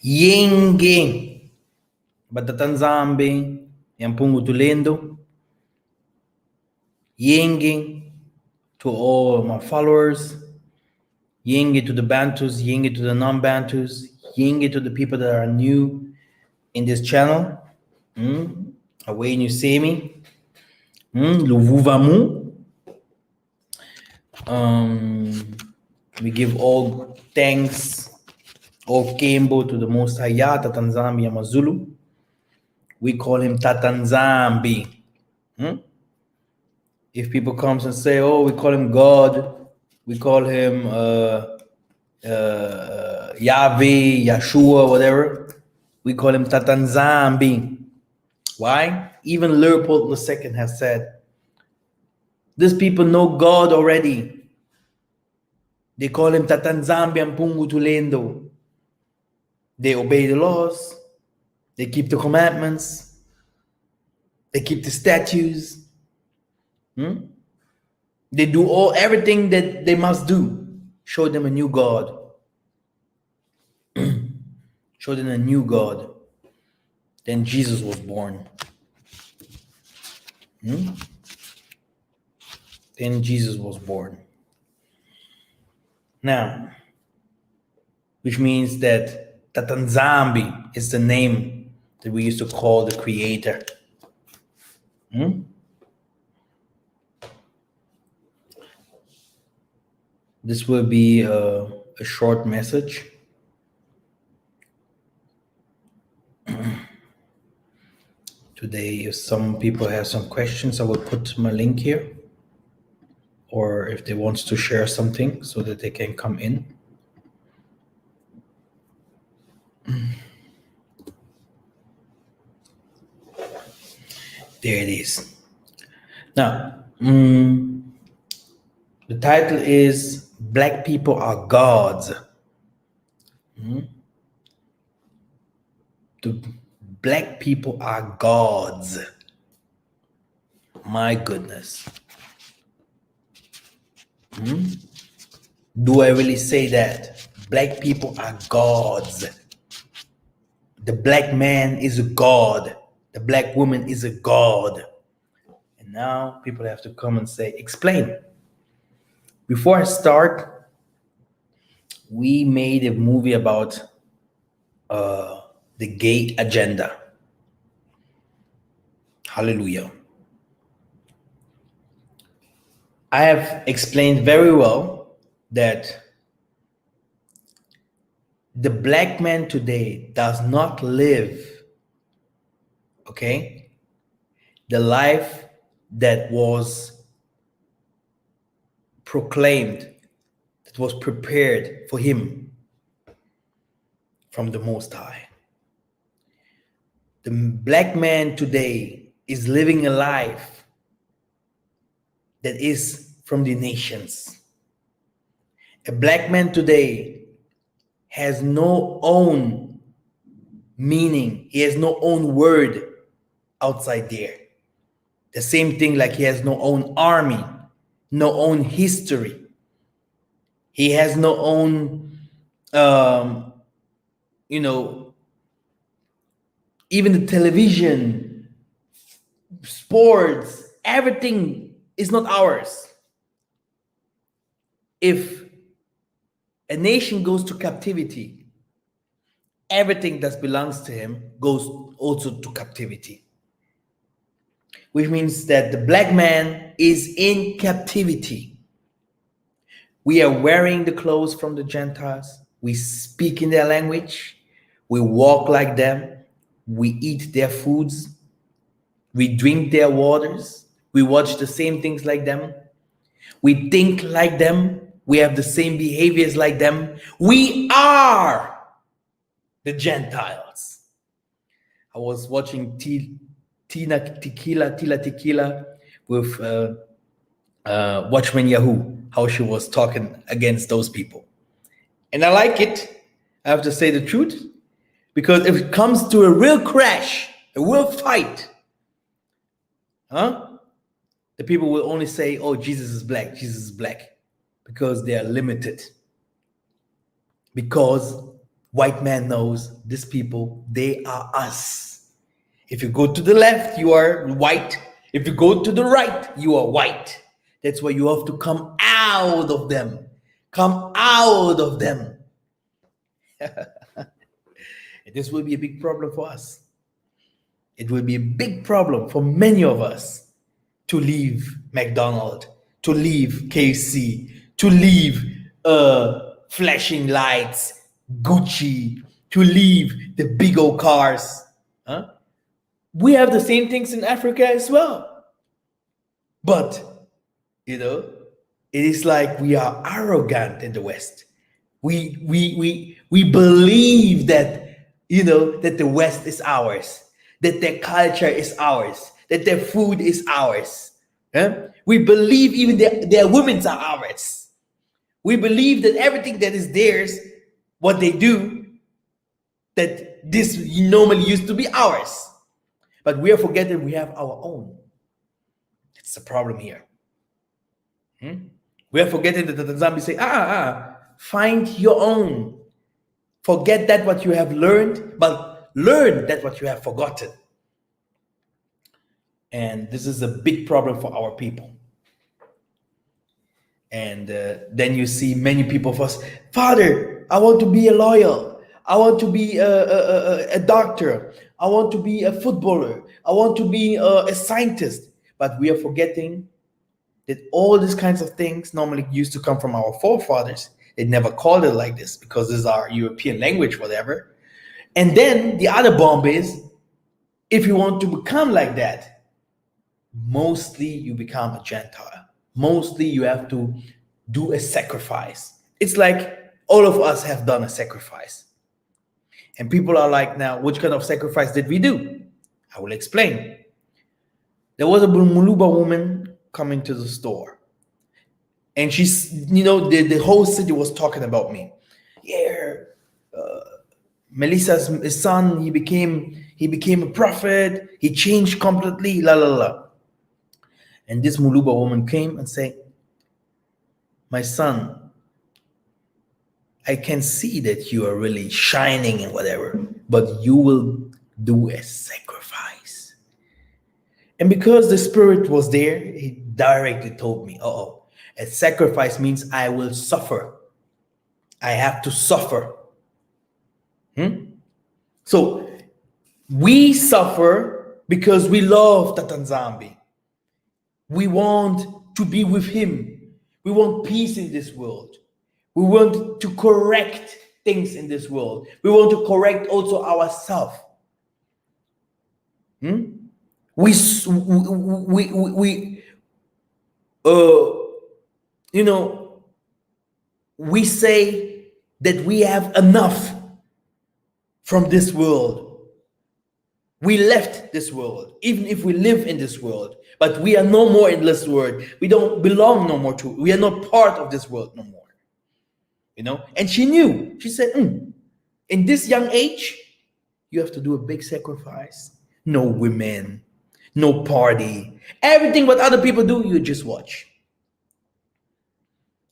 Yenge Batatanzambe Yampungu Tulendo. Yenge to all my followers. Yenge to the Bantus, Yenge to the non-Bantus, Yenge to the people that are new in this channel. Away you see me. Luvuvamu. We give all thanks, all Kembo to the Most High Tatanzambi Amazulu. We call him Tatanzambi. If people comes and say, oh, we call him God, we call him Yahweh, Yeshua, whatever, we call him Tatanzambi. Why? Even Leopold II has said, these people know God already. They call him Tatanzambi Ampungu Tulendo. They obey the laws. They keep the commandments. They keep the statutes. They do everything that they must do. Show them a new God. Show them a new God. Then Jesus was born. Then Jesus was born. Now, which means that Tatanzambi is the name that we used to call the Creator. This will be a short message. Today, if some people have some questions, I will put my link here. Or if they want to share something so that they can come in. There it is. Now, the title is Black People Are Gods. The black people are gods. My goodness. Do I really say that? Black people are gods. The black man is a god. The black woman is a god. And now people have to come and say, explain. Before I start, we made a movie about the gay agenda. Hallelujah. I have explained very well that the black man today does not live, the life that was proclaimed, that was prepared for him from the Most High. The black man today is living a life that is from the nations. A black man today has no own meaning. He has no own word outside there. The same thing like he has no own army, no own history. He has no own, even the television, sports, everything is not ours. If a nation goes to captivity, everything that belongs to him goes also to captivity. Which means that the black man is in captivity. We are wearing the clothes from the Gentiles. We speak in their language. We walk like them. We eat their foods. We drink their waters. We watch the same things like them. We think like them. We have the same behaviors like them. We are the Gentiles. I was watching Tila Tequila with Watchman Yahoo, how she was talking against those people. And I like it, I have to say the truth, because if it comes to a real crash, a real fight, the people will only say, oh, Jesus is black, because they are limited. Because white man knows these people, they are us. If you go to the left, you are white. If you go to the right, you are white. That's why you have to come out of them. Come out of them. This will be a big problem for us. It will be a big problem for many of us to leave McDonald's, to leave KFC, to leave flashing lights, Gucci, to leave the big old cars. Huh? We have the same things in Africa as well. But, it is like we are arrogant in the West. We believe that, that the West is ours, that their culture is ours, that their food is ours. We believe even their women are ours. We believe that everything that is theirs, what they do, that this normally used to be ours. But we are forgetting we have our own. That's the problem here. We are forgetting that the Tanzanians say, find your own. Forget that what you have learned, but learn that what you have forgotten. And this is a big problem for our people. And then you see many people first, Father, I want to be a lawyer. I want to be a doctor. I want to be a footballer. I want to be a scientist. But we are forgetting that all these kinds of things normally used to come from our forefathers. They never called it like this because this is our European language, whatever. And then the other bomb is, if you want to become like that, mostly you become a Gentile. Mostly you have to do a sacrifice. It's like all of us have done a sacrifice. And people are like, now, which kind of sacrifice did we do? I will explain. There was a Muluba woman coming to the store. And she's, the whole city was talking about me. Yeah, Melissa's son, he became a prophet. He changed completely, la la la. And this Muluba woman came and said, my son, I can see that you are really shining and whatever, but you will do a sacrifice. And because the spirit was there, he directly told me, a sacrifice means I will suffer. I have to suffer. So we suffer because we love Tatanzambi. We want to be with him. We want peace in this world. We want to correct things in this world. We want to correct also ourselves. We say that we have enough from this world. We left this world, even if we live in this world, but we are no more in this world. We don't belong no more to it. We are not part of this world no more. And she knew. She said, in this young age, you have to do a big sacrifice. No women, no party. Everything what other people do, you just watch.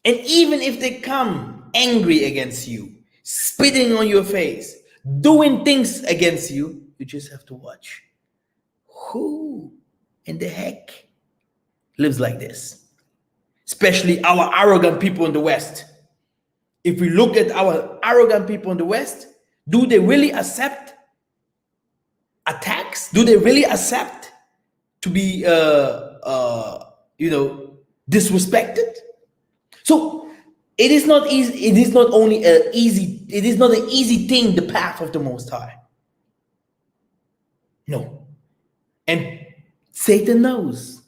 And even if they come angry against you, spitting on your face, doing things against you, you just have to watch. Who in the heck lives like this? Especially our arrogant people in the West. If we look at our arrogant people in the West, do they really accept attacks? Do they really accept to be, disrespected? So it is not easy. It is not only an easy thing, the path of the Most High. No. And Satan knows.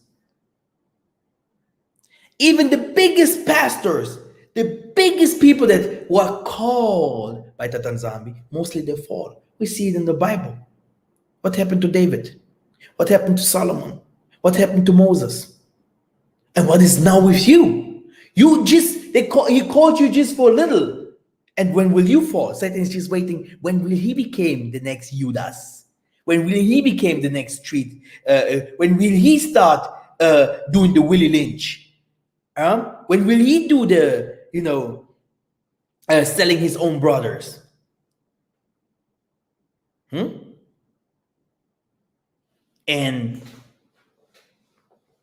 Even the biggest pastors, the biggest people that were called by Tatanzambi, mostly they fall. We see it in the Bible. What happened to David? What happened to Solomon? What happened to Moses? And what is now with you? He called you just for a little. And when will you fall? Satan is just waiting. When will he become the next Judas? When will he become the next street? When will he start doing the Willie Lynch? When will he do the, selling his own brothers? And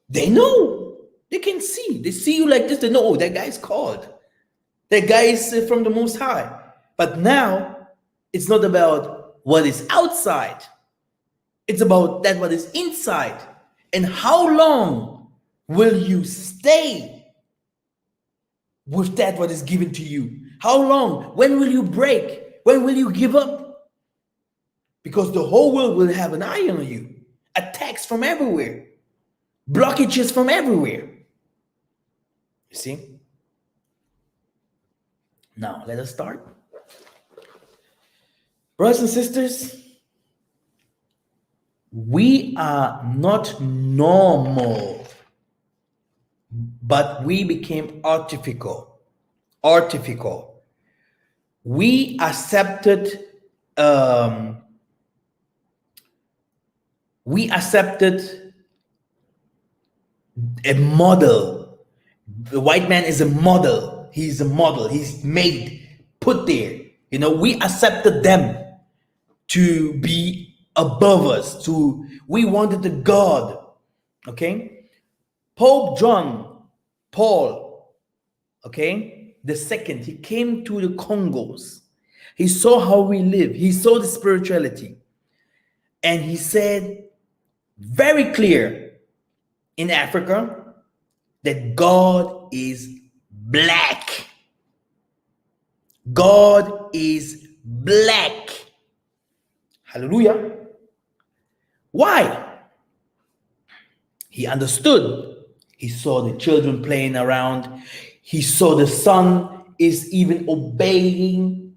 they know. They can see. They see you like this. They know, oh, that guy's called. That guy is from the Most High. But now, it's not about what is outside. It's about that what is inside. And how long will you stay with that what is given to you? How long? When will you break? When will you give up? Because the whole world will have an eye on you. Attacks from everywhere. Blockages from everywhere. You see? Now, let us start. Brothers and sisters, we are not normal, but we became artificial. We accepted a model. The white man is a model. He's a model. He's made, put there. You know, we accepted them to be above us. We wanted the God. Okay? Pope John Paul, okay, the second, he came to the Congos. He saw how we live. He saw the spirituality. And he said very clear in Africa that God is black. God is black. Hallelujah. Why? He understood. He saw the children playing around. He saw the sun is even obeying,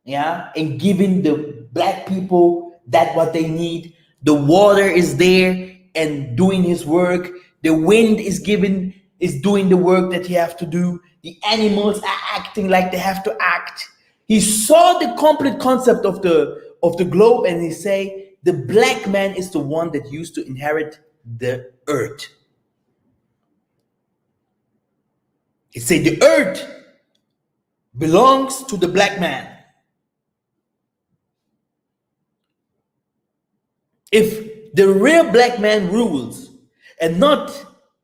and giving the black people that what they need. The water is there and doing his work. The wind is doing the work that he have to do. The animals are acting like they have to act. He saw the complete concept of the globe, and he say the black man is the one that used to inherit the earth. He said the earth belongs to the black man. If the real black man rules and not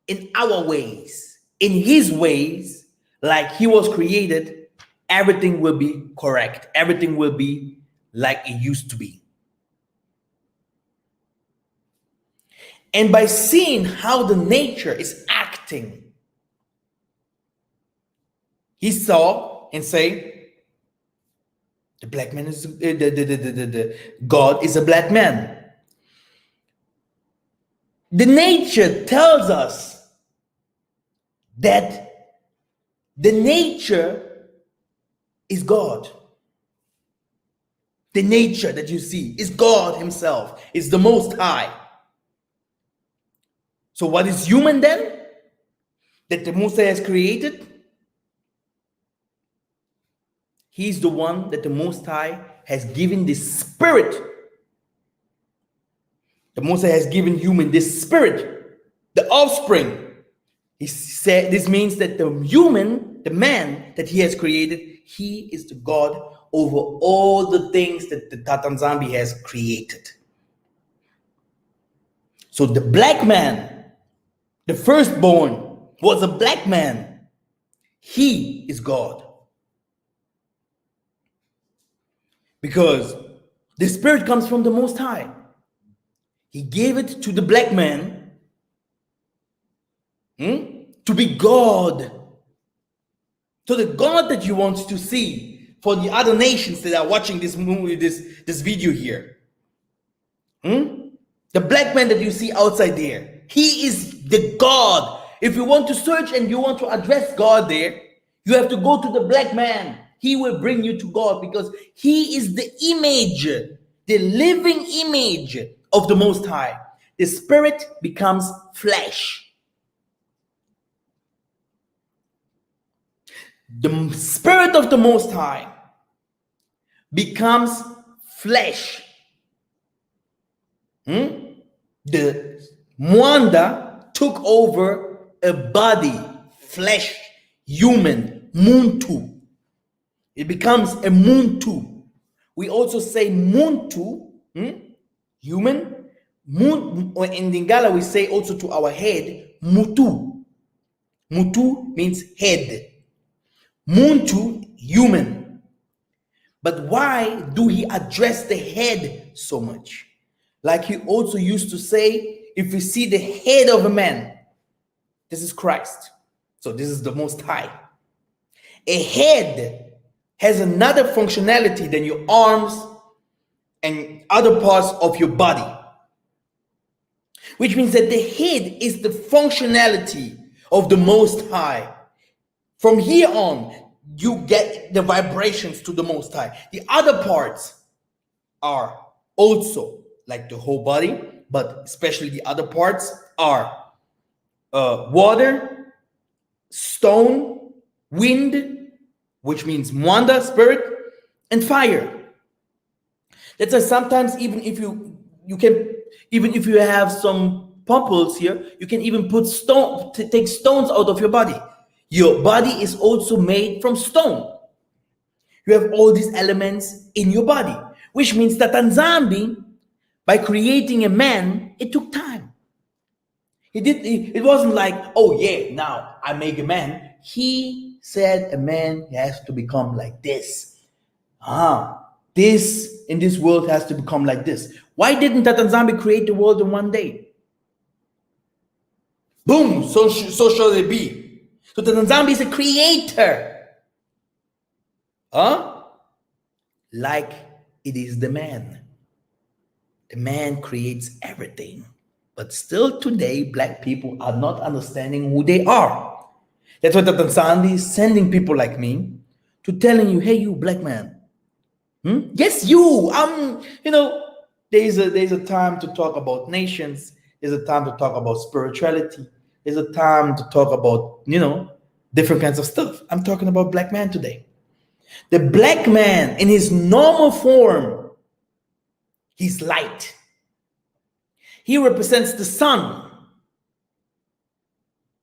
in our ways, in his ways, like he was created, everything will be correct. Everything will be like it used to be. And by seeing how the nature is acting, he saw and say, the black man is the God is a black man. The nature tells us that the nature is God. The nature that you see is God himself, is the Most High. So what is human then? That the Most High has created? He's the one that the Most High has given this spirit. The Most High has given human this spirit, the offspring. He said this means that the human, the man that he has created, he is the God over all the things that the Tatanzambi has created. So the black man, the firstborn, was a black man. He is God. Because the spirit comes from the Most High. He gave it to the black man to be God. So the God that you want to see for the other nations that are watching this movie, this video here. The black man that you see outside there, he is the God. If you want to search and you want to address God there, you have to go to the black man. He will bring you to God because he is the image, the living image of the Most High. The spirit becomes flesh. The spirit of the Most High becomes flesh. The Mwanda took over a body, flesh, human, Muntu. It becomes a Muntu. We also say Muntu, human, In Lingala, we say also to our head, mutu. Mutu means head. Muntu, human. But why do he address the head so much? Like he also used to say, if we see the head of a man, this is Christ. So this is the Most High. A head has another functionality than your arms and other parts of your body. Which means that the head is the functionality of the Most High. From here on, you get the vibrations to the Most High. The other parts are also like the whole body, but especially the other parts are water, stone, wind, which means Mwanda, spirit, and fire. That's why sometimes even if you have some pumples here, you can even put stone to take stones out of your body. Your body is also made from stone. You have all these elements in your body, which means that Nzambi, by creating a man, it took time. It wasn't like, oh yeah, now I make a man. He said a man has to become like this. This in this world has to become like this. Why didn't Nzambi create the world in one day? Boom, so shall it be. So Nzambi is a creator. Like it is the man. The man creates everything. But still today, black people are not understanding who they are. That's why Nzambi is sending people like me to telling you, hey, you black man. Yes, you. There's a time to talk about nations. There's a time to talk about spirituality. There's a time to talk about, different kinds of stuff. I'm talking about black man today. The black man in his normal form, he's light. He represents the sun.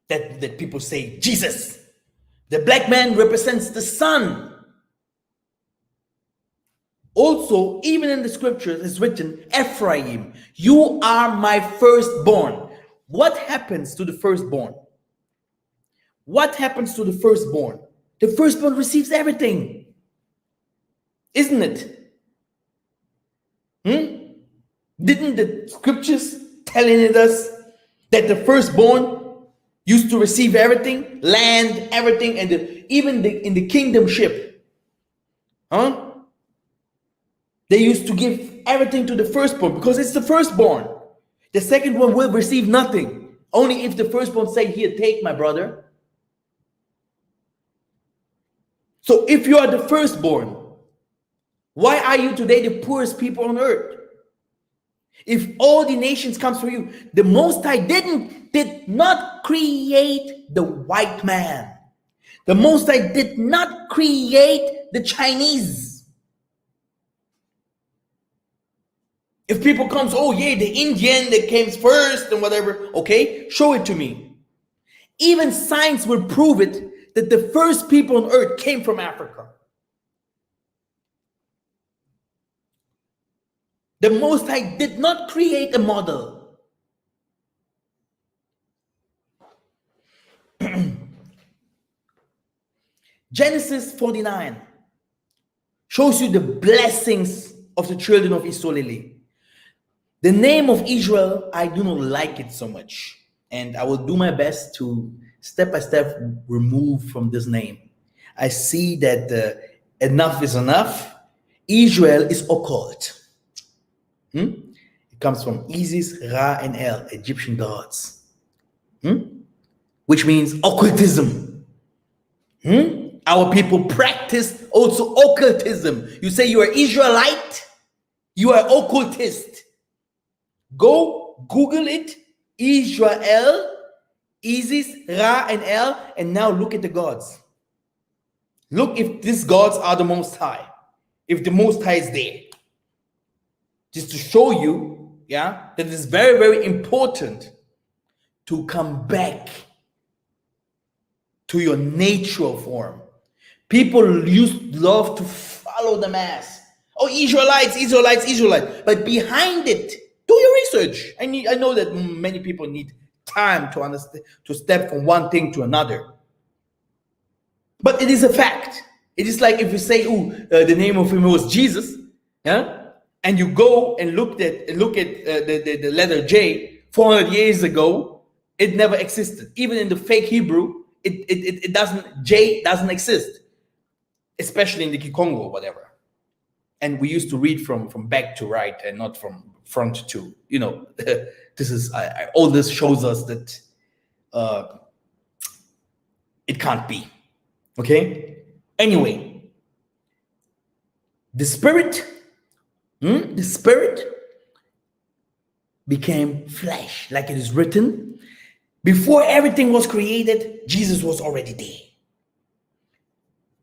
That people say, Jesus. The black man represents the sun. Also, even in the scriptures, it's written, Ephraim, you are my firstborn. What happens to the firstborn? What happens to the firstborn? The firstborn receives everything. Isn't it? Didn't the scriptures telling us that the firstborn used to receive everything? Land, everything, and even in the kingdomship. They used to give everything to the firstborn because it's the firstborn. The second one will receive nothing. Only if the firstborn say, here, take my brother. So if you are the firstborn, why are you today the poorest people on earth? If all the nations comes from you, the Most High did not create the white man. The Most High did not create the Chinese. If people comes, oh yeah, the Indian that came first and whatever, okay, show it to me. Even science will prove it that the first people on earth came from Africa. The Most High did not create a model. Genesis 49 shows you the blessings of the children of Israel. The name of Israel, I do not like it so much. And I will do my best to step by step remove from this name. I see that enough is enough. Israel is occult. It comes from Isis, Ra, and El, Egyptian gods. Which means occultism. Our people practice also occultism. You say you are Israelite, you are occultist. Go Google it, Israel, Isis, Ra, and El, and now look at the gods. Look if these gods are the Most High. If the Most High is there. Just to show you, that it's very, very important to come back to your natural form. People love to follow the mass. Oh, Israelites. But behind it, do your research. I know that many people need time to understand, to step from one thing to another. But it is a fact. It is like if you say, the name of him was Jesus, yeah, and you go and look at the letter J 400 years ago, it never existed. Even in the fake Hebrew, it doesn't. J doesn't exist, especially in the Kikongo or whatever. And we used to read from back to right and not from front to, this is all this shows us that it can't be. Okay. Anyway, the spirit became flesh, like it is written. Before everything was created, Jesus was already there.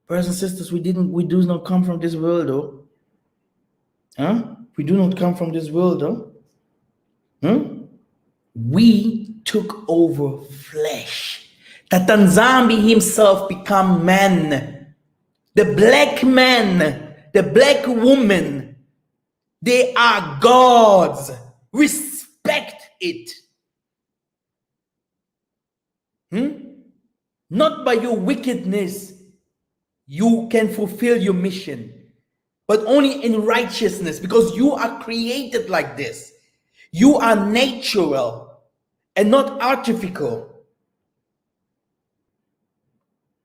Brothers and sisters, we do not come from this world, though. We do not come from this world, though. We took over flesh. Tatanzambi himself become man. The black man, the black woman, they are gods. Respect it. Not by your wickedness you can fulfill your mission, but only in righteousness, because you are created like this. You are natural and not artificial.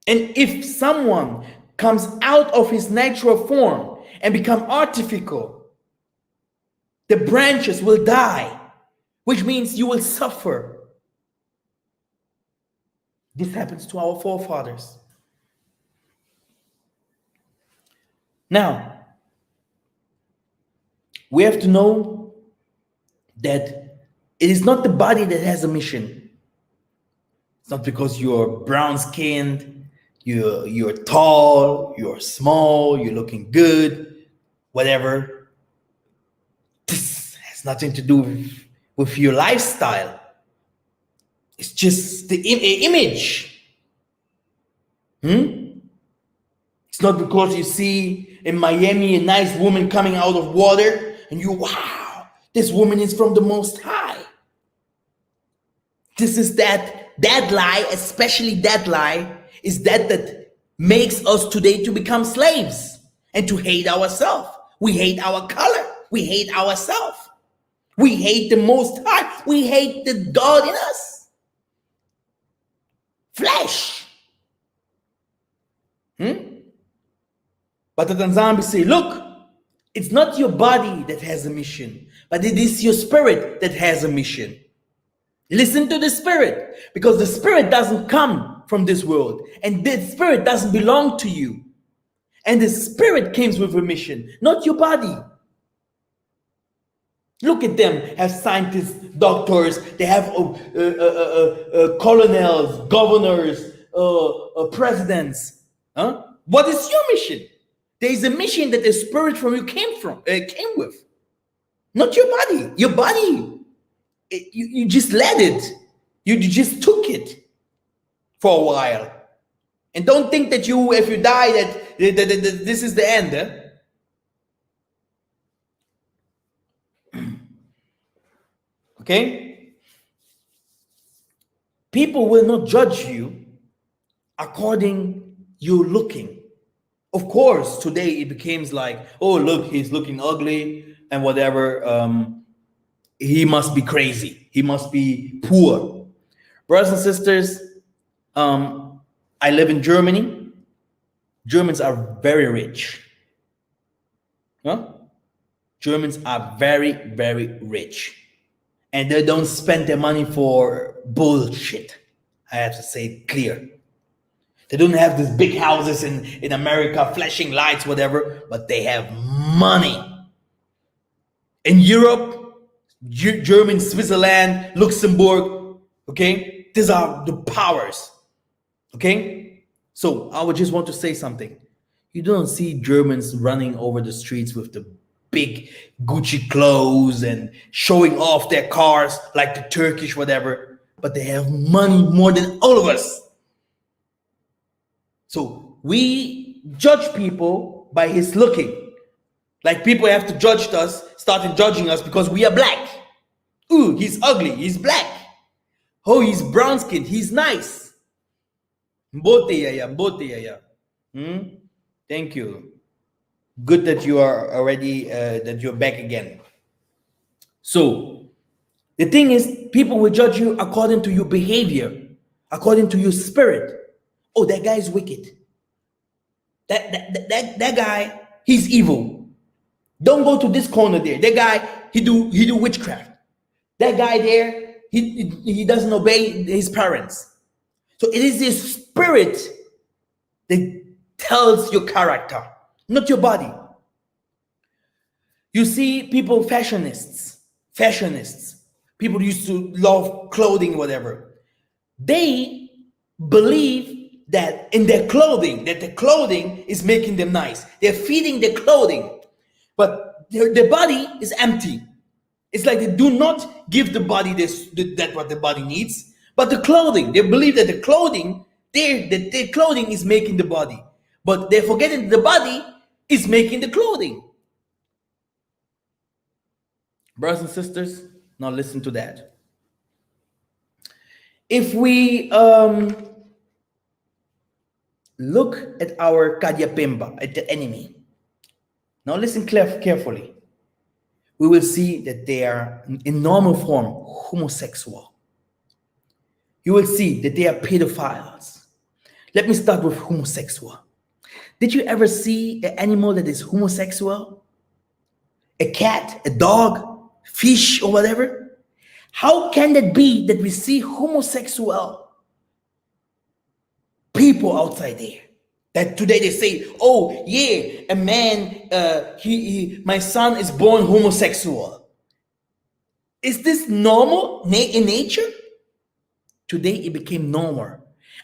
And if someone comes out of his natural form and become artificial, the branches will die, which means you will suffer. This happens to our forefathers. Now, we have to know that it is not the body that has a mission. It's not because you're brown-skinned, you're tall, you're small, you're looking good, whatever. This has nothing to do with your lifestyle. It's just the image. It's not because you see in Miami a nice woman coming out of water and you, wow, this woman is from the Most High. This is that lie, especially that lie, is that makes us today to become slaves and to hate ourselves. We hate our color. We hate ourselves. We hate the Most High. We hate the God in us. Flesh. But the Tanzambi say, look, it's not your body that has a mission, but it is your spirit that has a mission. Listen to the spirit, because the spirit doesn't come from this world, and the spirit doesn't belong to you. And the spirit comes with a mission, not your body. Look at them, have scientists, doctors, they have colonels, governors, presidents. What is your mission? There is a mission that the spirit from you came with, not your body. Your body, you just let it. You just took it for a while, and don't think that if you die, that this is the end. Okay? People will not judge you according you're looking. Of course, today it becomes like, oh, look, he's looking ugly and whatever. He must be crazy. He must be poor. Brothers and sisters, I live in Germany. Germans are very rich. Germans are very, very rich. And they don't spend their money for bullshit. I have to say it clear. They don't have these big houses in America, flashing lights, whatever, but they have money. In Europe, Germany, Switzerland, Luxembourg, okay? These are the powers, okay? So I would just want to say something. You don't see Germans running over the streets with the big Gucci clothes and showing off their cars like the Turkish, whatever, but they have money more than all of us. So we judge people by his looking. Like people have to judge us, started judging us because we are black. Ooh, he's ugly, he's black. Oh, he's brown skinned, he's nice. Mbote yaya, mbote yaya. Thank you. Good that you are already, that you're back again. So, the thing is, people will judge you according to your behavior, according to your spirit. Oh, that guy is wicked. That guy, he's evil. Don't go to this corner there. That guy, he do witchcraft. That guy there, he doesn't obey his parents. So it is his spirit that tells your character, not your body. You see people, fashionists, people used to love clothing, whatever. They believe that in their clothing, that the clothing is making them nice. They're feeding their clothing, but their body is empty. It's like they do not give the body that what the body needs, but the clothing. They believe that the clothing, their clothing is making the body, but they're forgetting the body is making the clothing. Brothers and sisters, now listen to that. If we look at our Kadyapemba, at the enemy, now listen carefully. We will see that they are in normal form homosexual. You will see that they are pedophiles. Let me start with homosexual. Did you ever see an animal that is homosexual? A cat, a dog, fish, or whatever? How can it be that we see homosexual people outside there? That today they say, oh yeah, a man, my son is born homosexual. Is this normal in nature? Today it became normal.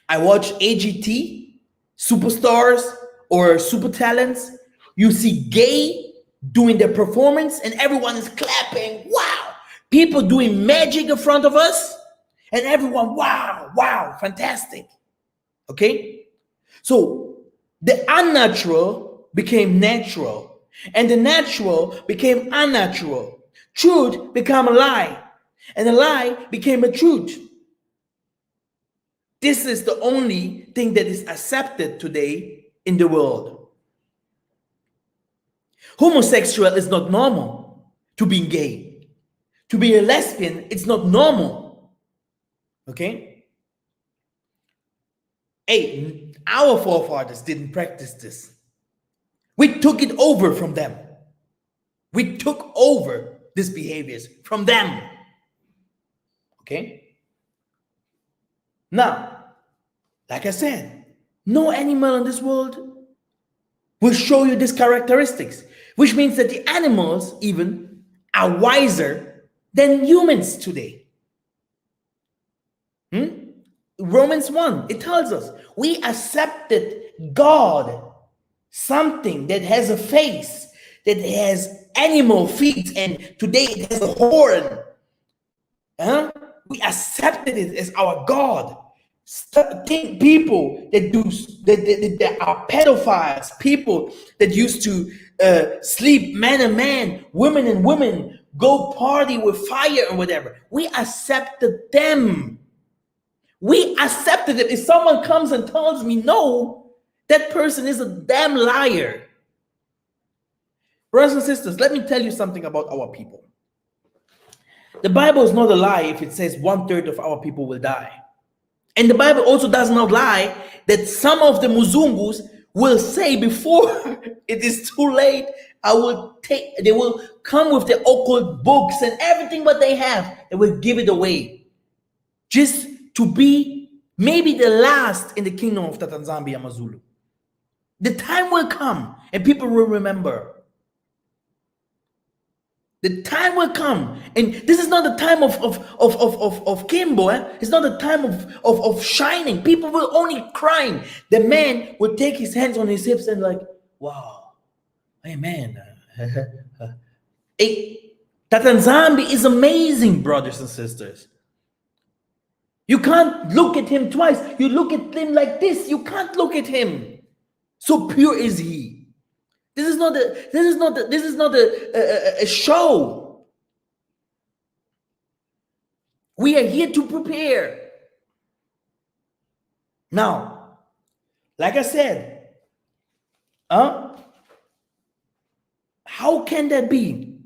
I watch AGT, superstars or super talents. You see gay doing their performance and everyone is clapping. Wow. People doing magic in front of us and everyone, wow, fantastic. Okay? So the unnatural became natural and the natural became unnatural. Truth became a lie and a lie became a truth. This is the only thing that is accepted today in the world. Homosexual is not normal. To be gay, to be a lesbian, it's not normal. Okay? Hey, our forefathers didn't practice this. We took it over from them. We took over these behaviors from them. Okay? Now, like I said, no animal in this world will show you these characteristics, which means that the animals even are wiser than humans today. Romans 1, it tells us we accepted God, something that has a face, that has animal feet, and today it has a horn. We accepted it as our God. People that are pedophiles, people that used to sleep man and man, women and women, go party with fire and whatever. We accepted them. We accepted it. If someone comes and tells me no, that person is a damn liar. Brothers and sisters, let me tell you something about our people. The Bible is not a lie if it says 1/3 of our people will die. And the Bible also does not lie that some of the Muzungus will say before it is too late, they will come with their occult books and everything what they have, and will give it away. Just to be maybe the last in the kingdom of Tatanzambia Mazulu. The time will come and people will remember. The time will come, and this is not the time of Kimbo. It's not the time of shining. People will only crying. The man will take his hands on his hips and like, wow, hey man, hey, Tatanzambi is amazing, brothers and sisters. You can't look at him twice. You look at him like this. You can't look at him. So pure is he. This is not a show. We are here to prepare. Now, like I said, how can that be?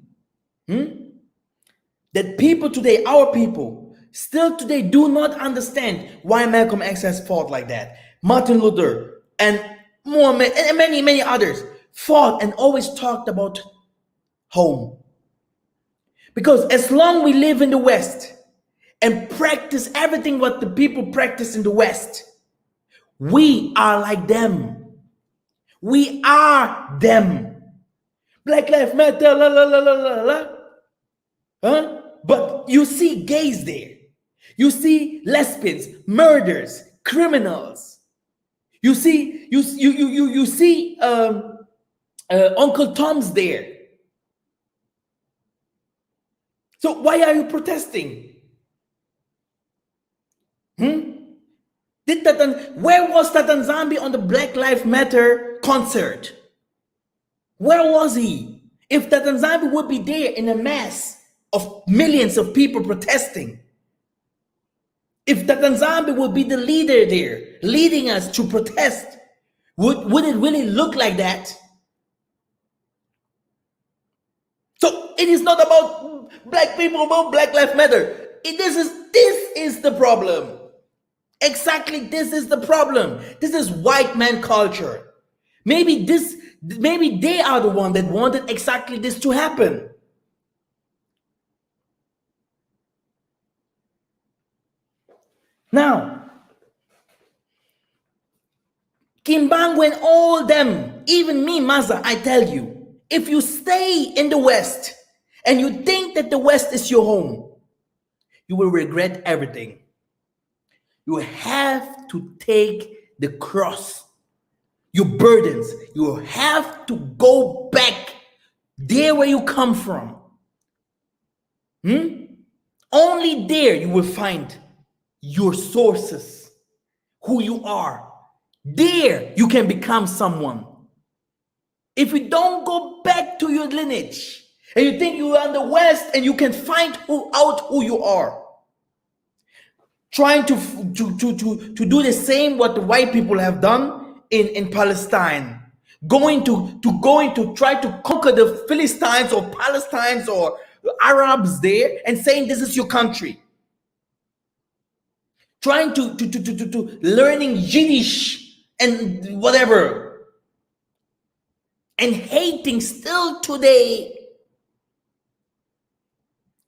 That people today, our people, still today do not understand why Malcolm X has fought like that. Martin Luther and Muhammad and many, many others fought and always talked about home. Because as long we live in the West and practice everything what the people practice in the West, we are like them. We are them. Black Lives Matter, la la la la la la. Huh? But you see gays there. You see lesbians, murders, criminals. You see Uncle Tom's there. So why are you protesting? Where was Tatan Zambi on the Black Lives Matter concert? Where was he? If Tatan Zambi would be there in a mass of millions of people protesting, if Tatan Zambi would be the leader there, leading us to protest, would it really look like that? So it is not about black people, about Black Lives Matter. This is the problem. Exactly, this is the problem. This is white man culture. Maybe they are the one that wanted exactly this to happen. Now, Kimbangwe and all them, even me, Massa, I tell you, if you stay in the West and you think that the West is your home, you will regret everything. You have to take the cross, your burdens. You have to go back there where you come from. Only there you will find your sources, who you are. There you can become someone. If you don't go back to your lineage and you think you are in the West and you can find out who you are, trying to do the same what the white people have done in Palestine, going to try to conquer the Philistines or Palestinians or Arabs there and saying this is your country, trying to learning Yiddish and whatever, and hating still today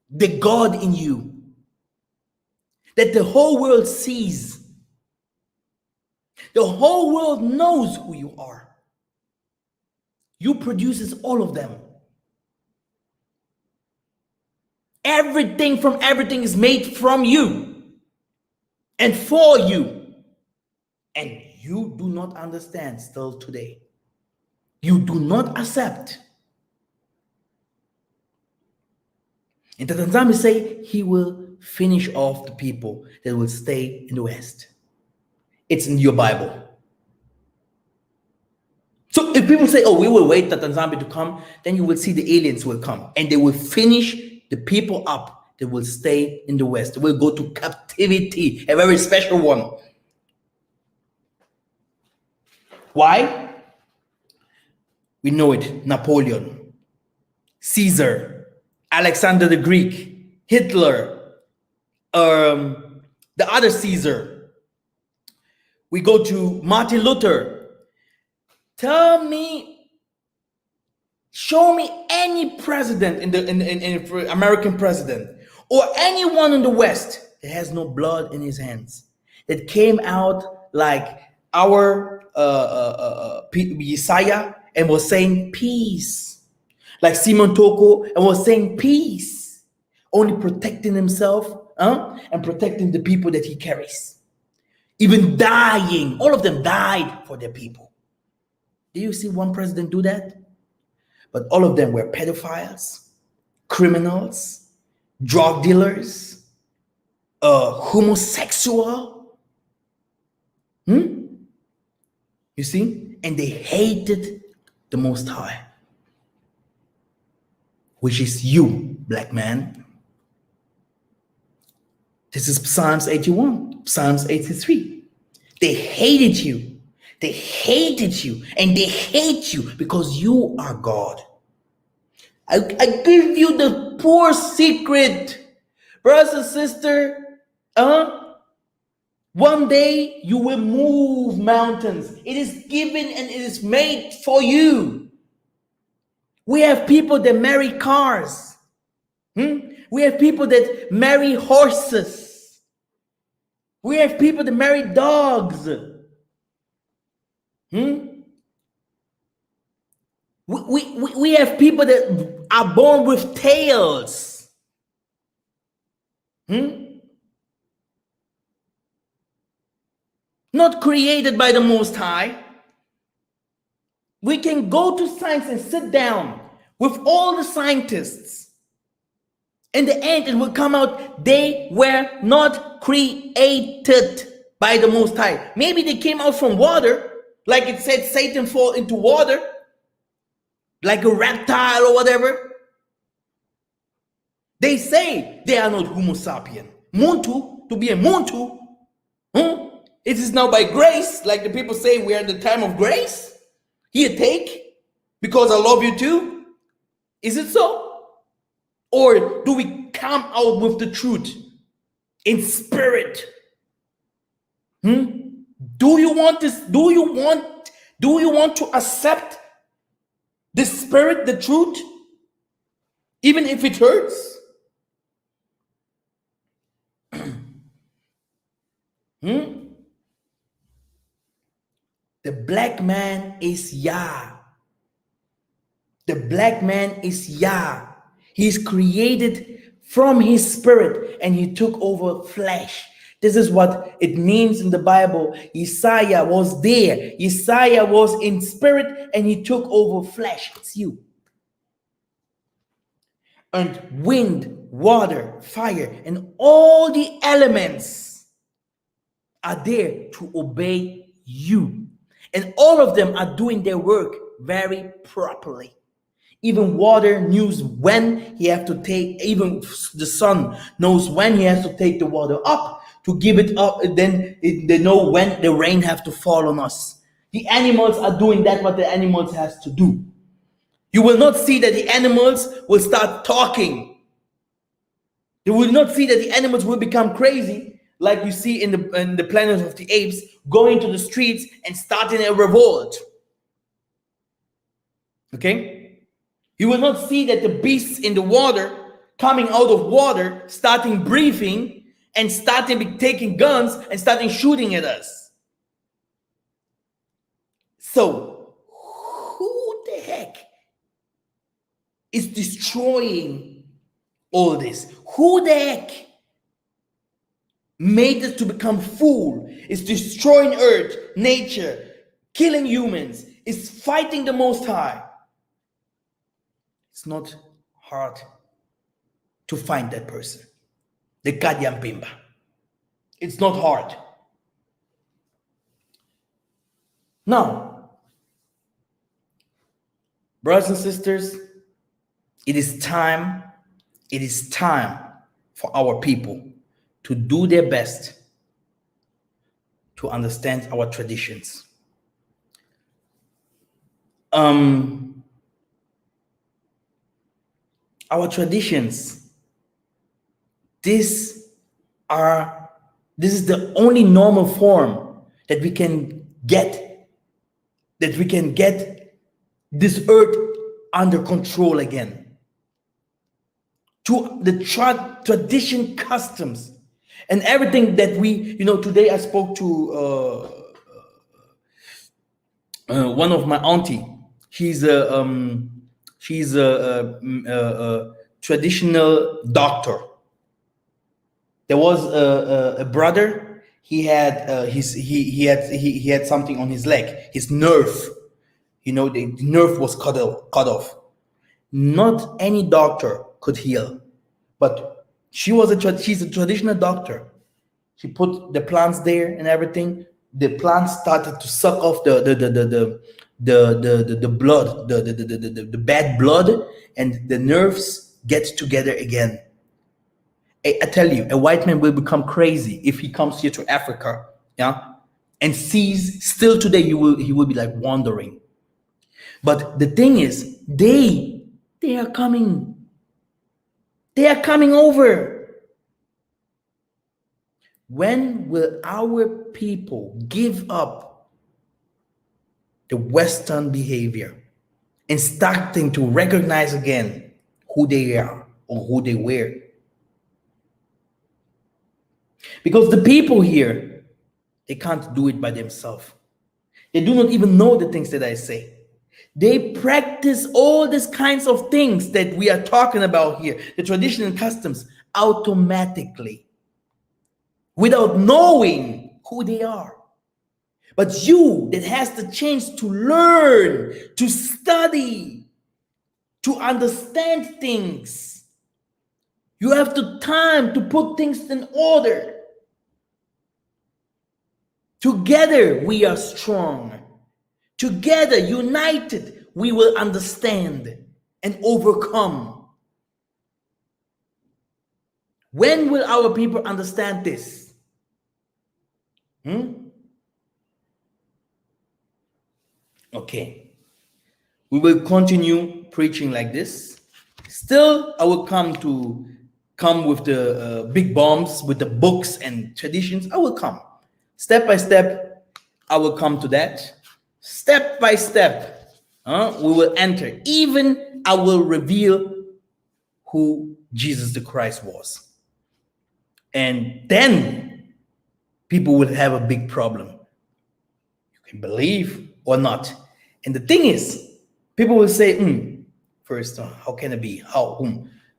the God in you that the whole world sees. The whole world knows who you are. You produces all of them. Everything from everything is made from you and for you. And you do not understand still today. You do not accept. And Tanzania say he will finish off the people that will stay in the West. It's in your Bible. So if people say, oh, we will wait for Tanzania to come, then you will see the aliens will come and they will finish the people up that will stay in the West. They will go to captivity, a very special one. Why? We know it. Napoleon, Caesar, Alexander the Greek, Hitler, the other Caesar. We go to Martin Luther. Tell me, show me any president in American president or anyone in the West that has no blood in his hands, that came out like our Messiah and was saying peace, like Simon Toko and was saying peace, only protecting himself and protecting the people that he carries, even dying. All of them died for their people. Do you see one president do that? But all of them were pedophiles, criminals, drug dealers, homosexual. You see? And they hated the Most High, which is you, black man. This is Psalms 81, Psalms 83. They hated you. They hated you, and they hate you because you are God. I give you the poor secret, brothers and sisters. One day you will move mountains. It is given and it is made for you. We have people that marry cars. We have people that marry horses. We have people that marry dogs. We have people that are born with tails. Not created by the Most High. We can go to science and sit down with all the scientists. In the end, it will come out they were not created by the Most High. Maybe they came out from water, like it said Satan fall into water, like a reptile or whatever. They say they are not Homo sapien. Muntu, to be a Muntu, it is now by grace, like the people say we are in the time of grace. Here, take, because I love you too. Is it so? Or do we come out with the truth in spirit? Do you want this? Do you want to accept the spirit, the truth, even if it hurts? The black man is Yah. The black man is Yah. He's created from his spirit and he took over flesh. This is what it means in the Bible. Isaiah was there. Isaiah was in spirit and he took over flesh. It's you. And wind, water, fire, and all the elements are there to obey you. And all of them are doing their work very properly. Even water knows when he has to take, even the sun knows when he has to take the water up to give it up. Then they know when the rain has to fall on us. The animals are doing that what the animals has to do. You will not see that the animals will start talking. You will not see that the animals will become crazy like you see in the Planet of the Apes, going to the streets and starting a revolt. Okay? You will not see that the beasts in the water, coming out of water, starting breathing and starting taking guns and starting shooting at us. So, who the heck is destroying all this? Who the heck made us to become fool, is destroying earth, nature, killing humans, is fighting the Most High? It's not hard to find that person. The Kadyam Pimba. It's not hard. Now, brothers and sisters, it is time for our people to do their best to understand our traditions. Our traditions, this is the only normal form that we can get this earth under control again. To the tradition, customs, and everything that we, today I spoke to one of my auntie. She's a traditional doctor. There was a brother. He had he had something on his leg. His nerve, the nerve was cut off. Not any doctor could heal, but she's a traditional doctor. She put the plants there and everything. The plants started to suck off the blood, the bad blood, and the nerves get together again. I tell you, a white man will become crazy if he comes here to Africa, yeah, and sees still today he will be like wandering. But the thing is, they are coming. They are coming over. When will our people give up the Western behavior and starting to recognize again who they are or who they were? Because the people here, they can't do it by themselves. They do not even know the things that I say. They practice all these kinds of things that we are talking about here, the tradition and customs, automatically, without knowing who they are. But you that has the chance to learn, to study, to understand things, you have the time to put things in order. Together we are strong. Together, united, we will understand and overcome. When will our people understand this? Okay. We will continue preaching like this. Still, I will come with the big bombs, with the books and traditions. I will come. Step by step, I will come to that. Step by step, we will enter. Even I will reveal who Jesus the Christ was. And then people will have a big problem. You can believe or not. And the thing is, people will say, first, how can it be? How?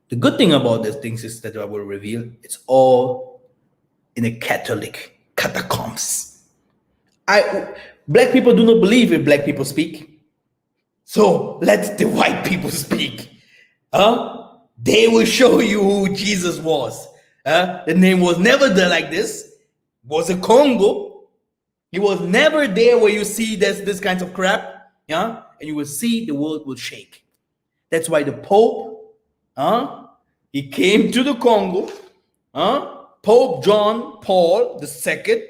The good thing about these things is that I will reveal, it's all in a Catholic catacombs. Black people do not believe if black people speak. So let the white people speak. They will show you who Jesus was. The name was never there like this. It was a Congo. He was never there where you see this kinds of crap. Yeah, and you will see the world will shake. That's why the Pope, he came to the Congo. Pope John Paul II,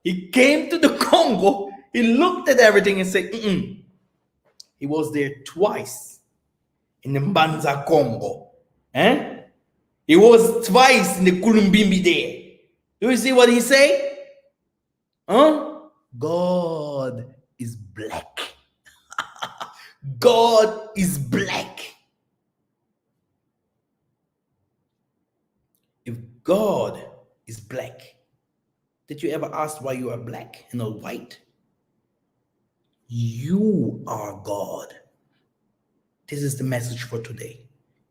he came to the Congo. He looked at everything and said, He was there twice in the Mbanza Congo. He was twice in the Kulumbimbi there. Do you see what he say? God is black. God is black. If God is black, did you ever ask why you are black and not white? You are God. This is the message for today.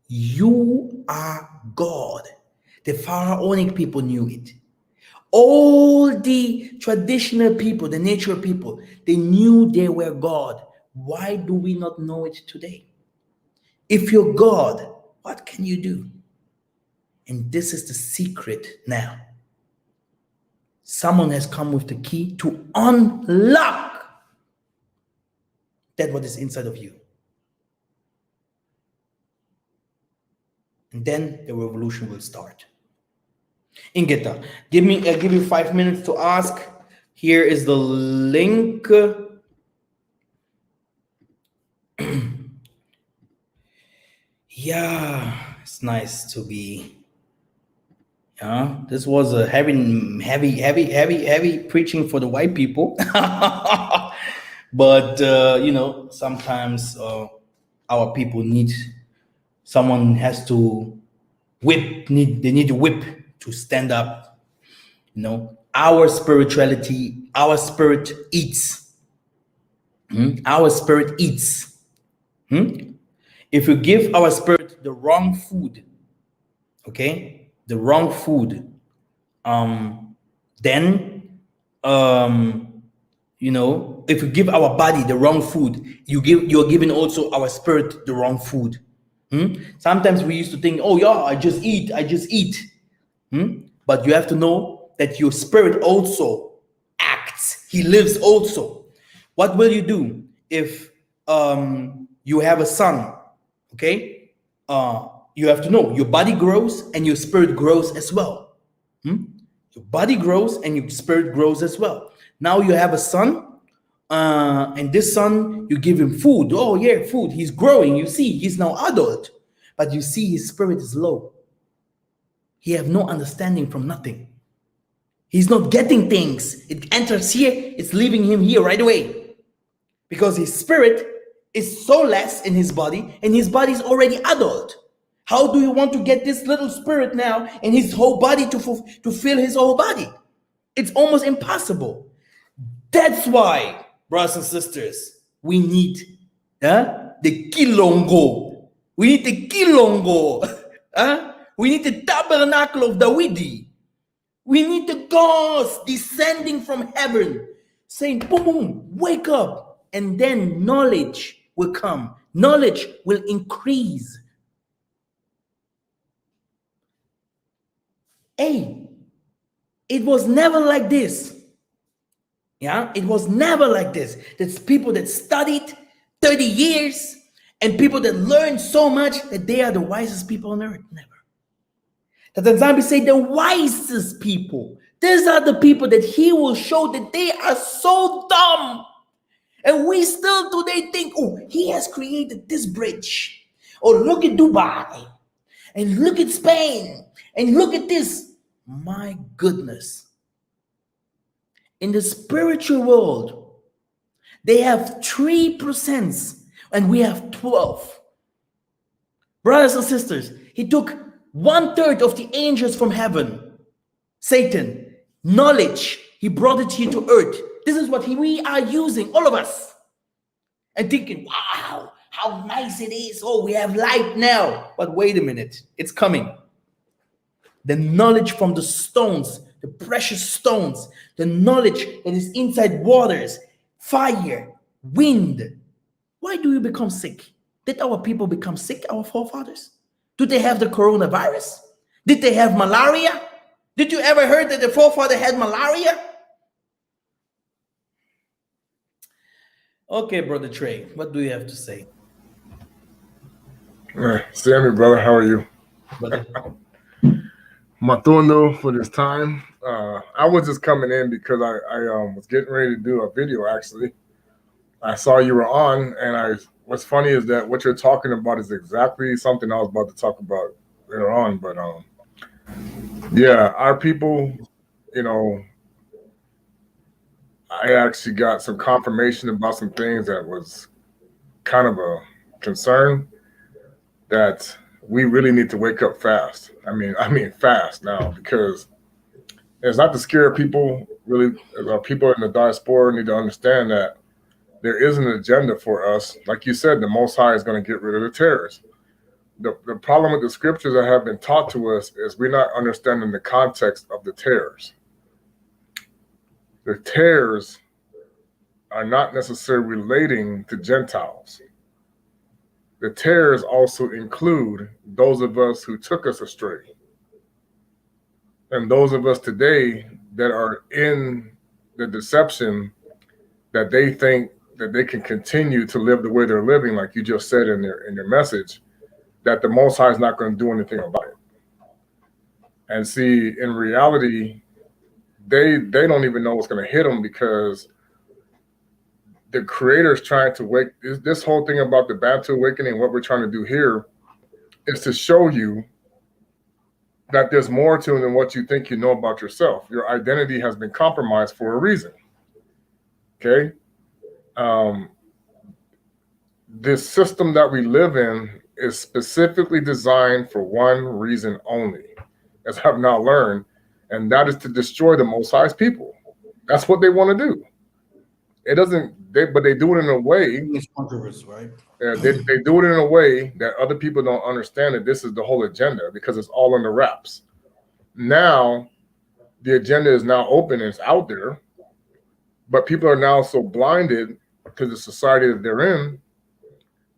You are God. The Pharaonic people knew it. All the traditional people, the nature people, they knew they were God. Why do we not know it today? If you're God, what can you do? And this is the secret now. Someone has come with the key to unlock that what is inside of you. And then the revolution will start. Ingeta, give you 5 minutes to ask. Here is the link. Yeah, it's nice to be. Yeah, this was a heavy preaching for the white people. But sometimes our people need someone has to they need a whip to stand up. Our spirituality, our spirit eats. Our spirit eats. If you give our spirit the wrong food, okay, the wrong food, then if you give our body the wrong food, you're giving also our spirit the wrong food. Sometimes we used to think, oh yeah, I just eat. But you have to know that your spirit also acts. He lives also. What will you do if you have a son? Okay, You have to know your body grows and your spirit grows as well. Your body grows and your spirit grows as well. Now you have a son, and this son, you give him food. Oh yeah, food. He's growing. You see, he's now adult, but you see his spirit is low. He have no understanding from nothing. He's not getting things. It enters here, it's leaving him here right away. Because his spirit is so less in his body, and his body is already adult. How do you want to get this little spirit now in his whole body to fill his whole body? It's almost impossible. That's why, brothers and sisters, we need the kilongo. We need the kilongo. We need the tabernacle of Dawidi. We need the gods descending from heaven, saying, boom, boom, wake up. And then knowledge will come. Knowledge will increase. Hey, it was never like this. Yeah, it was never like this. There's people that studied 30 years and people that learned so much that they are the wisest people on earth. Never. That the Zambi say the wisest people. These are the people that he will show that they are so dumb. And we still today think, oh, he has created this bridge. Oh, look at Dubai. And look at Spain. And look at this. My goodness. In the spiritual world, they have 3% and we have 12. Brothers and sisters, he took 1/3 of the angels from heaven. Satan, knowledge, he brought it here to earth. This is what we are using, all of us. And thinking, wow, how nice it is. Oh, we have light now. But wait a minute, it's coming. The knowledge from the stones, the precious stones, the knowledge that is inside waters, fire, wind. Why do you become sick? Did our people become sick, our forefathers? Did they have the coronavirus? Did they have malaria? Did you ever heard that the forefather had malaria? Okay, Brother Trey, what do you have to say? Sammy, brother, how are you? Brother. Matondo for this time. I was just coming in because I was getting ready to do a video. Actually, I saw you were on, and what's funny is that what you're talking about is exactly something I was about to talk about later on. But yeah, our people, I actually got some confirmation about some things that was kind of a concern that we really need to wake up fast. I mean fast now, because it's not to scare people. Really, people in the diaspora need to understand that there is an agenda for us. Like you said, the Most High is going to get rid of the terrorists. The problem with the scriptures that have been taught to us is we're not understanding the context of the terrors. The terrors are not necessarily relating to Gentiles. The terrors also include those of us who took us astray. And those of us today that are in the deception that they think that they can continue to live the way they're living, like you just said in your message, that the Most High is not going to do anything about it. And see, in reality, they don't even know what's going to hit them, because the Creator's trying to wake this whole thing about the Bantu awakening. What we're trying to do here is to show you that there's more to it than what you think you know about yourself. Your identity has been compromised for a reason. Okay? This system that we live in is specifically designed for one reason only, as I've now learned, and that is to destroy the Most High's people. That's what they want to do. But they do it in a way. It's controversial, right? They do it in a way that other people don't understand that this is the whole agenda, because it's all under wraps. Now, the agenda is now open and it's out there, but people are now so blinded to the society that they're in,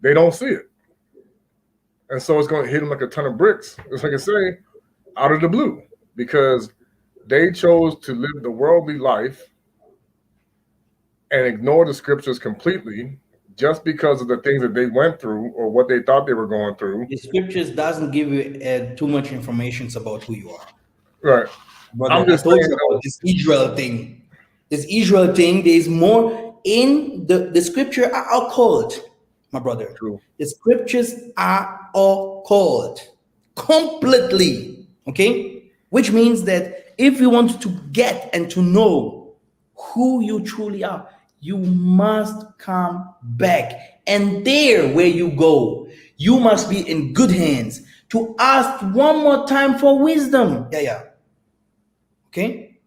they don't see it. And so it's going to hit them like a ton of bricks, as I can say, out of the blue, because they chose to live the worldly life and ignore the scriptures completely, just because of the things that they went through or what they thought they were going through. The scriptures doesn't give you too much information about who you are. Right. Brother, I'm I just told saying, you about this Israel thing. This Israel thing, there's more in the scripture are occult, my brother. true. The scriptures are occult completely. Okay? Which means that if you want to get and to know who you truly are, you must come back. And there where you go, you must be in good hands to ask one more time for wisdom. Yeah. Okay?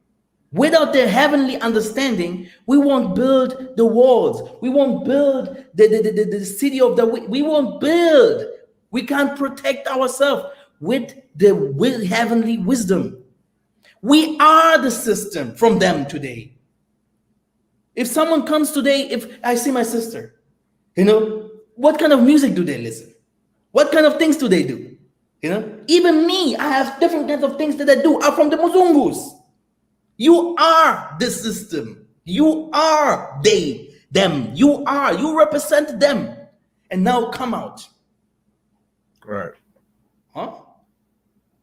Without the heavenly understanding, we won't build the walls. We won't build the city of the. We won't build. We can't protect ourselves with heavenly wisdom. We are the system from them today. If someone comes today, if I see my sister, what kind of music do they listen? What kind of things do they do? Even me, I have different kinds of things that I do. I'm from the Muzungus. You are the system. You are them. You represent them. And now come out. Right. Huh?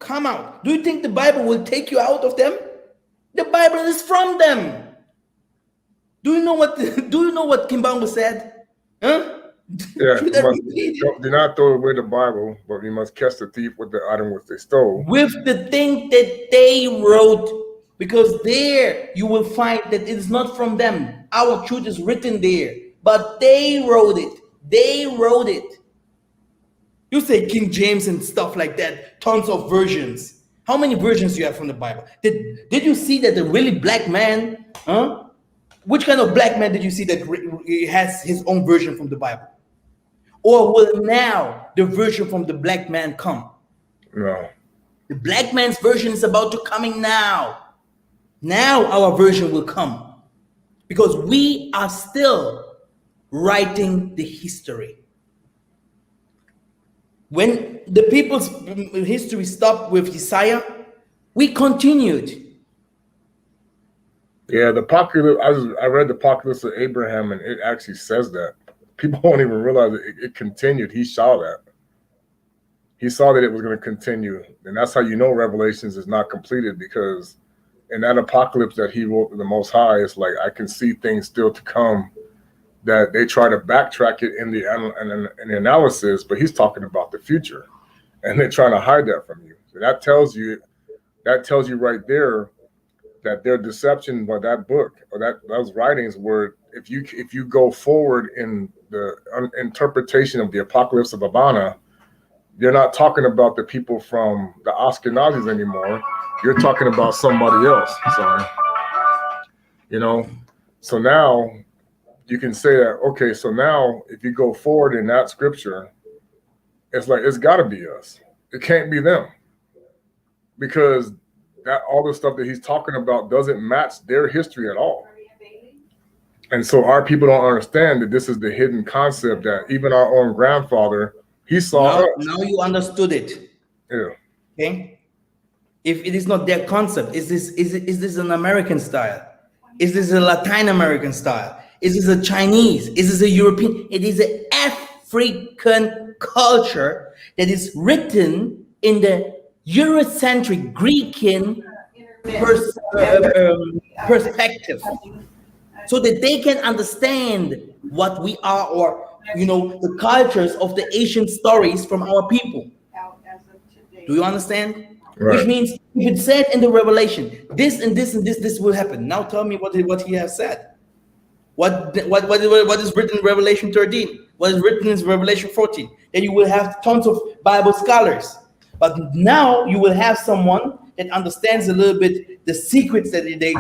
Come out. Do you think the Bible will take you out of them? The Bible is from them. Do you know what Kimbangu said? Huh? Yeah, do not throw away the Bible, but we must catch the thief with the item which they stole. With the thing that they wrote, because there you will find that it is not from them. Our truth is written there, but they wrote it. They wrote it. You say King James and stuff like that, tons of versions. How many versions do you have from the Bible? Did you see that the really black man, which kind of black man did you see that has his own version from the Bible? Or will now the version from the black man come? No. The black man's version is about to coming now. Now our version will come. Because we are still writing the history. When the people's history stopped with Isaiah, we continued. Yeah, I read the Apocalypse of Abraham, and it actually says that. People won't even realize it continued. He saw that. He saw that it was going to continue. And that's how you know Revelations is not completed, because in that apocalypse that he wrote with the Most High, it's like, I can see things still to come that they try to backtrack it in the analysis, but he's talking about the future, and they're trying to hide that from you. So that tells you right there that their deception by that book or those writings were, if you go forward in the interpretation of the Apocalypse of Abana, you're not talking about the people from the Ashkenazis anymore. You're talking about somebody else. Sorry. So now you can say that, okay, so now if you go forward in that scripture, it's like, it's got to be us. It can't be them, because that all the stuff that he's talking about doesn't match their history at all. And so our people don't understand that this is the hidden concept that even our own grandfather, he saw. Now you understood it. Yeah. Okay. If it is not their concept, is this an American style? Is this a Latin American style? Is this a Chinese? Is this a European? It is an African culture that is written in the Eurocentric Greekan perspective, so that they can understand what we are, or the cultures of the ancient stories from our people. Do you understand? Right. Which means if it said in the Revelation, this and this and this will happen. Now tell me what he has said. What is written in Revelation 13? What is written in Revelation 14? Then you will have tons of Bible scholars. But now you will have someone that understands a little bit the secrets that they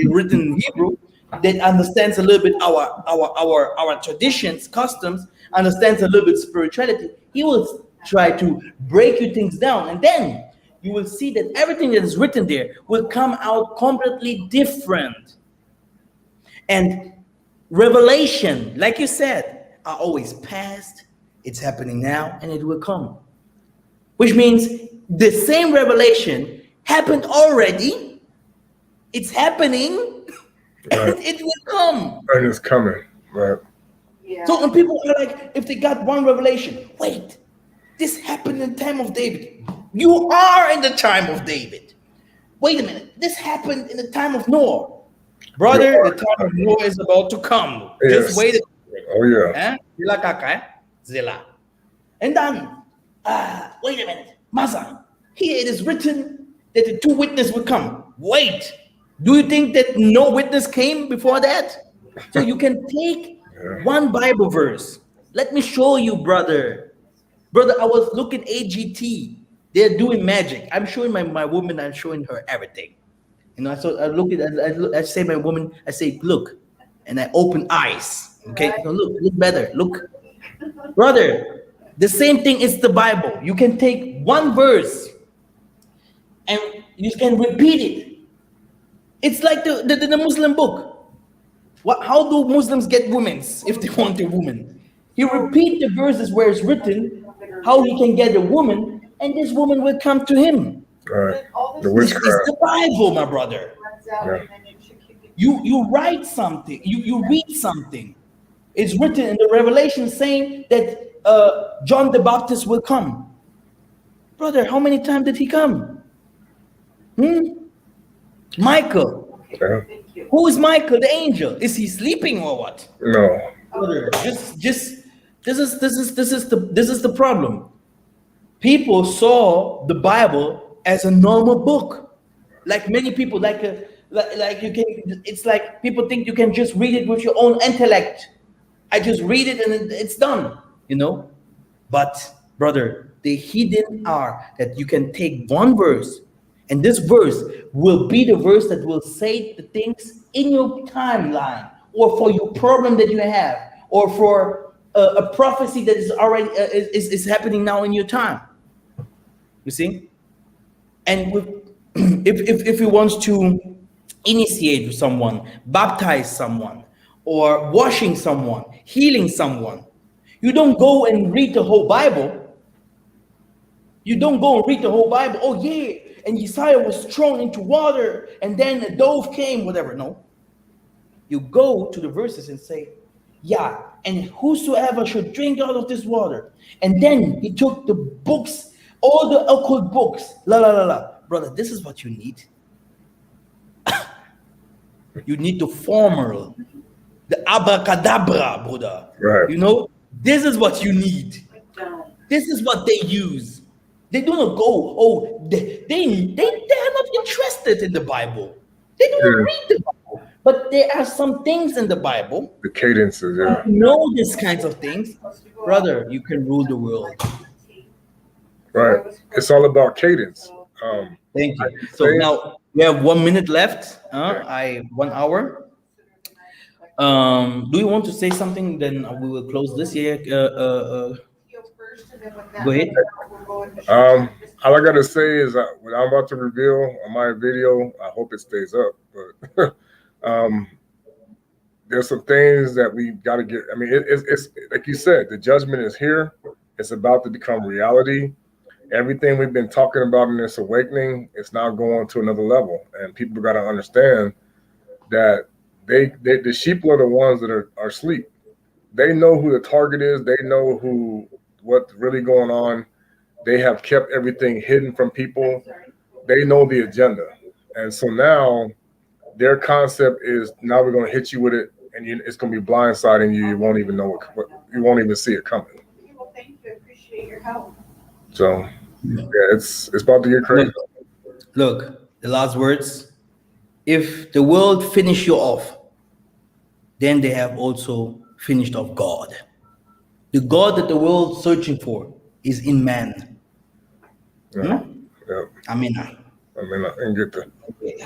written in Hebrew, that understands a little bit our traditions, customs, understands a little bit spirituality. He will try to break you things down, and then you will see that everything that is written there will come out completely different. And revelation, like you said, are always past, it's happening now, and it will come. Which means the same revelation happened already, it's happening, right. And it will come. And it's coming, right? So when people are like, if they got one revelation, wait, this happened in the time of David. You are in the time of David. Wait a minute, this happened in the time of Noah. Brother, the time of Noah is about to come. Just Yes. wait. Oh yeah. Eh? Zila kaka, eh? Zila. And then, wait a minute, Massa. Here it is written that the two witnesses will come. Wait, do you think that no witness came before that? So you can take one Bible verse. Let me show you, brother. Brother, I was looking AGT. They're doing magic. I'm showing my woman. I'm showing her everything. So I look at. I say my woman. I say, look, and I open eyes. Okay, so look better. Look, brother. The same thing is the Bible. You can take one verse, and you can repeat it. It's like the Muslim book. How do Muslims get women if they want a woman? He repeat the verses where it's written how he can get a woman, and this woman will come to him. Right. The This is witchcraft. the Bible, my brother. Yeah. You write something, you read something. It's written in the Revelation saying that John the Baptist will come. Brother, how many times did he come? Michael. Yeah. Who is Michael, the angel? Is he sleeping or what? No. Brother, just this is the problem. People saw the Bible as a normal book, like many people, like you can. It's like people think you can just read it with your own intellect. I just read it and it's done, But brother, the hidden are that you can take one verse, and this verse will be the verse that will say the things in your timeline, or for your problem that you have, or for a prophecy that is already is happening now in your time. You see, and if he wants to initiate someone, baptize someone, or washing someone, healing someone, you don't go and read the whole Bible. You don't go and read the whole Bible. Oh yeah, and Isaiah was thrown into water, and then a dove came, whatever. No. You go to the verses and say, yeah, and whosoever should drink out of this water. And then he took the books, all the occult books, Brother, this is what you need. You need the formula, the abracadabra, brother. Right. This is what you need. This is what they use. They do not go, they're not interested in the Bible. They do not read the Bible. But there are some things in the Bible. The cadences, yeah. You know these kinds of things. Brother, you can rule the world. Right. It's all about cadence. Thank you. So now we have 1 minute left. 1 hour. Do you want to say something? Then we will close this year. Go ahead. All I gotta say is what I'm about to reveal on my video, I hope it stays up. But there's some things that we got to get. I mean, it's like you said, the judgment is here. It's about to become reality. Everything we've been talking about in this awakening, it's now going to another level, and people got to understand that the sheep are the ones that are asleep. They know who the target is. They know what's really going on. They have kept everything hidden from people. They know the agenda, and so now their concept is now we're going to hit you with it, and it's going to be blindsiding you. You won't even know what you won't even see it coming. Well, thank you. I appreciate your help. So yeah, it's about to get crazy. Look, the last words. If the world finish you off, then they have also finished off God. The God that the world searching for is in man. Yeah. Yeah. Amen. I mean, I can get that. Okay.